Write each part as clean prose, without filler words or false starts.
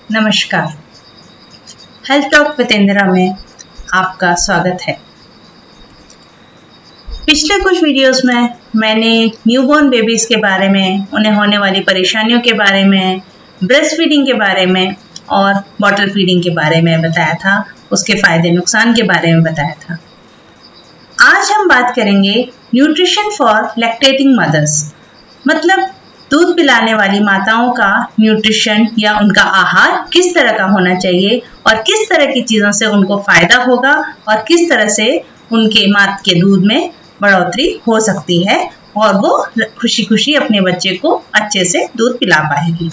नमस्कार। Health talk with Indira में आपका स्वागत है। पिछले कुछ वीडियोस में मैंने न्यूबॉर्न बेबीज के बारे में, उन्हें होने वाली परेशानियों के बारे में, ब्रेस्ट फीडिंग के बारे में और बॉटल फीडिंग के बारे में बताया था, उसके फायदे नुकसान के बारे में बताया था। आज हम बात करेंगे न्यूट्रिशन फॉर लैक्टेटिंग मदर्स, मतलब दूध पिलाने वाली माताओं का न्यूट्रिशन या उनका आहार किस तरह का होना चाहिए और किस तरह की चीज़ों से उनको फायदा होगा और किस तरह से उनके माँ के दूध में बढ़ोतरी हो सकती है और वो खुशी खुशी अपने बच्चे को अच्छे से दूध पिला पाएगी।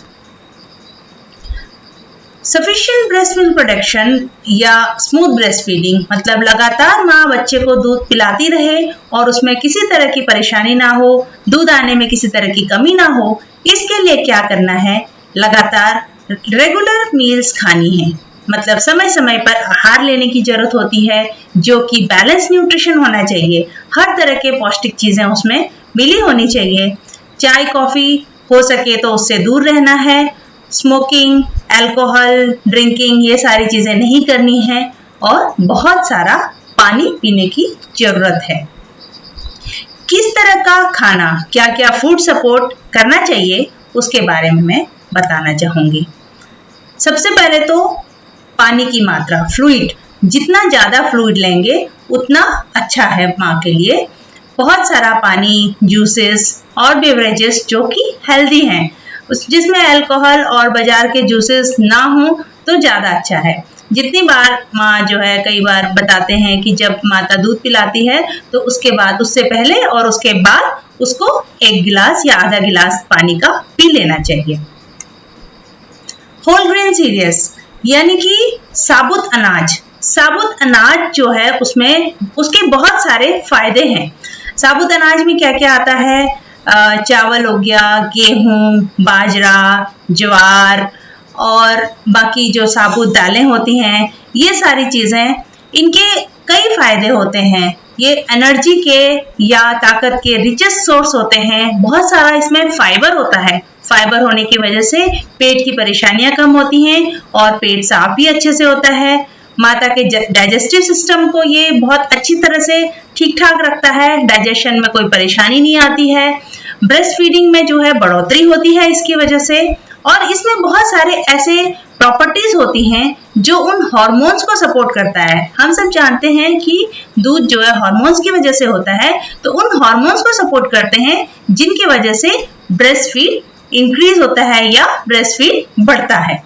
सफिशिएंट ब्रेस्ट मिल्क प्रोडक्शन या स्मूथ ब्रेस्ट फीडिंग, मतलब लगातार माँ बच्चे को दूध पिलाती रहे और उसमें किसी तरह की परेशानी ना हो, दूध आने में किसी तरह की कमी ना हो, इसके लिए क्या करना है? लगातार रेगुलर मील्स खानी है, मतलब समय समय पर आहार लेने की जरूरत होती है जो कि बैलेंस न्यूट्रिशन होना चाहिए। हर तरह के पौष्टिक चीजें उसमें मिली होनी चाहिए। चाय कॉफी हो सके तो उससे दूर रहना है। स्मोकिंग, अल्कोहल ड्रिंकिंग, ये सारी चीजें नहीं करनी है और बहुत सारा पानी पीने की जरूरत है। किस तरह का खाना, क्या क्या फूड सपोर्ट करना चाहिए, उसके बारे में मैं बताना चाहूंगी। सबसे पहले तो पानी की मात्रा, फ्लूइड, जितना ज्यादा फ्लूइड लेंगे उतना अच्छा है माँ के लिए। बहुत सारा पानी, जूसेस और बेवरेजेस जो कि हेल्दी हैं, जिसमें अल्कोहल और बाजार के जूसेस ना हो तो ज़्यादा अच्छा है। जितनी बार माँ जो है, कई बार बताते हैं कि जब माता दूध पिलाती है तो उसके बाद, उससे पहले और उसके बाद उसको 1 गिलास या आधा गिलास पानी का पी लेना चाहिए। होल ग्रेन सीरियल्स यानी कि साबुत अनाज जो है उसमें उसके बहुत सारे फायदे हैं। साबुत अनाज में क्या क्या आता है? चावल हो गया, गेहूं, बाजरा, ज्वार और बाकी जो साबुत दालें होती हैं, ये सारी चीजें, इनके कई फायदे होते हैं। ये एनर्जी के या ताकत के रिचेस्ट सोर्स होते हैं। बहुत सारा इसमें फाइबर होता है। फाइबर होने की वजह से पेट की परेशानियां कम होती हैं और पेट साफ भी अच्छे से होता है। माता के डाइजेस्टिव सिस्टम को ये बहुत अच्छी तरह से ठीक ठाक रखता है, डाइजेशन में कोई परेशानी नहीं आती है। ब्रेस्ट फीडिंग में जो है बढ़ोतरी होती है इसकी वजह से, और इसमें बहुत सारे ऐसे प्रॉपर्टीज होती हैं जो उन हार्मोन्स को सपोर्ट करता है। हम सब जानते हैं कि दूध जो है हार्मोन्स की वजह से होता है, तो उन हार्मोन्स को सपोर्ट करते हैं जिनकी वजह से ब्रेस्ट फीड इंक्रीज होता है या ब्रेस्ट फीड बढ़ता है।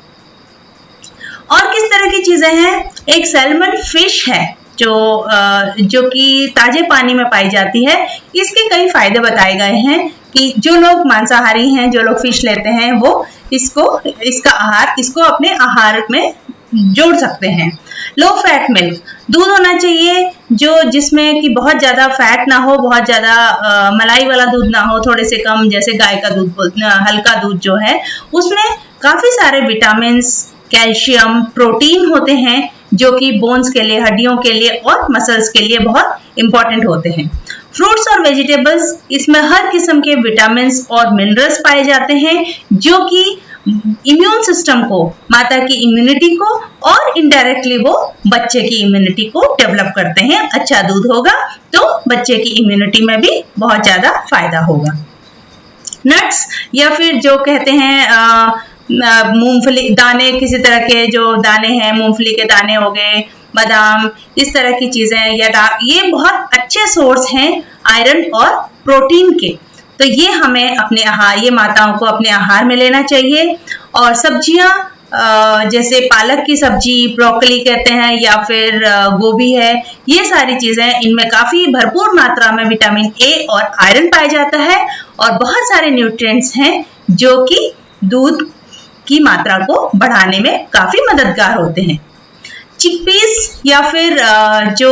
और किस तरह की चीजें हैं? एक सैल्मन फिश है जो कि ताजे पानी में पाई जाती है। इसके कई फायदे बताए गए हैं कि जो लोग मांसाहारी हैं, जो लोग फिश लेते हैं, वो इसको अपने आहार में जोड़ सकते हैं। लो फैट मिल्क, दूध होना चाहिए जिसमें कि बहुत ज्यादा फैट ना हो, बहुत ज्यादा मलाई वाला दूध ना हो, थोड़े से कम, जैसे गाय का दूध, हल्का दूध जो है उसमें काफी सारे विटामिन्स, कैल्शियम, प्रोटीन होते हैं जो कि बोन्स के लिए, हड्डियों के लिए और मसल्स के लिए बहुत इंपॉर्टेंट होते हैं। फ्रूट्स और वेजिटेबल्स, इसमें हर किस्म के विटामिन्स और मिनरल्स पाए जाते हैं जो कि इम्यून सिस्टम को, माता की इम्यूनिटी को और इनडायरेक्टली वो बच्चे की इम्यूनिटी को डेवलप करते हैं। अच्छा दूध होगा तो बच्चे की इम्यूनिटी में भी बहुत ज्यादा फायदा होगा। नट्स या फिर जो कहते हैं मूंगफली दाने, किसी तरह के जो दाने हैं, मूंगफली के दाने हो गए, बादाम, इस तरह की चीजें, या ये बहुत अच्छे सोर्स हैं आयरन और प्रोटीन के। तो ये हमें अपने आहार, ये माताओं को अपने आहार में लेना चाहिए। और सब्जियां, जैसे पालक की सब्जी, ब्रोकली कहते हैं, या फिर गोभी है, ये सारी चीजें, इनमें काफी भरपूर मात्रा में विटामिन ए और आयरन पाया जाता है और बहुत सारे न्यूट्रिएंट्स हैं जो कि दूध की मात्रा को बढ़ाने में काफी मददगार होते हैं। चिकपीस या फिर जो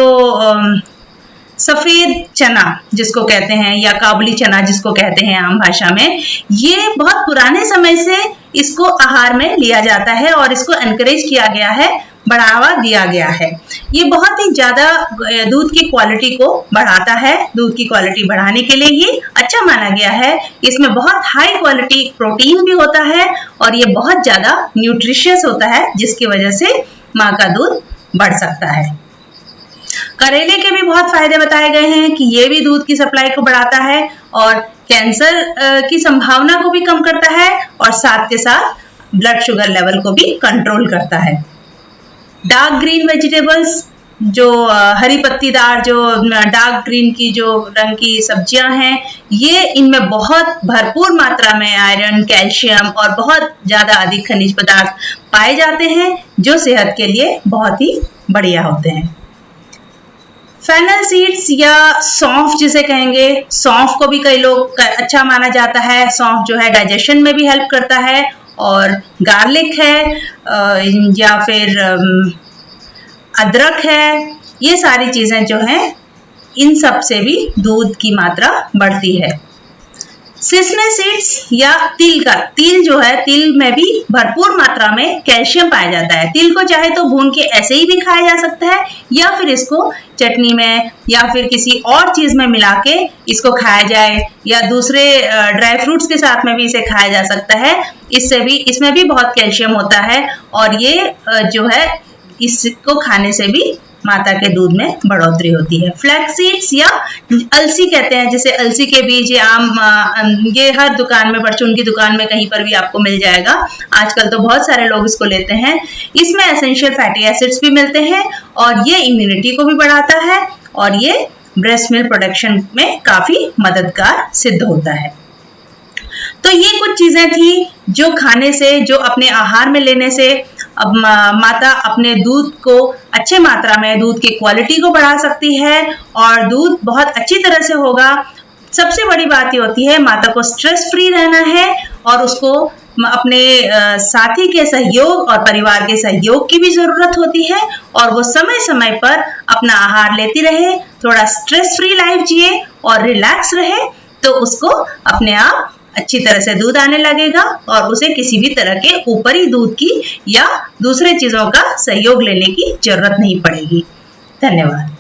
सफेद चना जिसको कहते हैं, या काबुली चना जिसको कहते हैं आम भाषा में, ये बहुत पुराने समय से इसको आहार में लिया जाता है और इसको एनकरेज किया गया है बढ़ावा दिया गया है। ये बहुत ही ज्यादा दूध की क्वालिटी को बढ़ाता है। दूध की क्वालिटी बढ़ाने के लिए ये अच्छा माना गया है। इसमें बहुत हाई क्वालिटी प्रोटीन भी होता है और ये बहुत ज्यादा न्यूट्रिशियस होता है, जिसकी वजह से माँ का दूध बढ़ सकता है। करेले के भी बहुत फायदे बताए गए हैं कि ये भी दूध की सप्लाई को बढ़ाता है और कैंसर की संभावना को भी कम करता है और साथ के साथ ब्लड शुगर लेवल को भी कंट्रोल करता है। डार्क ग्रीन वेजिटेबल्स, जो हरी पत्तीदार जो डार्क ग्रीन की जो रंग की सब्जियां हैं, ये इनमें बहुत भरपूर मात्रा में आयरन, कैल्शियम और बहुत ज्यादा अधिक खनिज पदार्थ पाए जाते हैं, जो सेहत के लिए बहुत ही बढ़िया होते हैं। फेनल सीड्स या सौंफ जिसे कहेंगे, सौंफ को भी कई लोग अच्छा माना जाता है। सौंफ जो है डाइजेशन में भी हेल्प करता है और गार्लिक है या फिर अदरक है, ये सारी चीजें जो हैं इन सब से भी दूध की मात्रा बढ़ती है। सिसमे सीड्स या तिल जो है, तिल में भी भरपूर मात्रा में कैल्शियम पाया जाता है। तिल को चाहे तो भून के ऐसे ही भी खाया जा सकता है या फिर इसको चटनी में या फिर किसी और चीज में मिला के इसको खाया जाए या दूसरे ड्राई फ्रूट्स के साथ में भी इसे खाया जा सकता है। इसमें भी बहुत कैल्शियम होता है और ये जो है इसको खाने से भी माता के दूध में बढ़ोतरी होती है। फ्लैक्स सीड्स या अलसी कहते हैं, जिसे अलसी के बीज या ये हर दुकान में, परचून की दुकान में कहीं पर भी आपको मिल जाएगा। आजकल तो बहुत सारे लोग इसको लेते हैं। इसमें एसेंशियल फैटी एसिड्स भी मिलते हैं और ये इम्यूनिटी को भी बढ़ाता है और ये ब्रेस्ट मिल्क प्रोडक्शन में काफी मददगार सिद्ध होता है। तो ये कुछ चीजें थी जो खाने से, जो अपने आहार में लेने से अब माता अपने दूध को अच्छे मात्रा में, दूध की क्वालिटी को बढ़ा सकती है और दूध बहुत अच्छी तरह से होगा। सबसे बड़ी बात ये होती है माता को स्ट्रेस फ्री रहना है और उसको अपने साथी के सहयोग और परिवार के सहयोग की भी जरूरत होती है और वो समय समय पर अपना आहार लेती रहे, थोड़ा स्ट्रेस फ्री लाइफ जिए और रिलैक्स रहे, तो उसको अपने आप अच्छी तरह से दूध आने लगेगा और उसे किसी भी तरह के ऊपरी दूध की या दूसरे चीजों का सहयोग लेने की जरूरत नहीं पड़ेगी। धन्यवाद।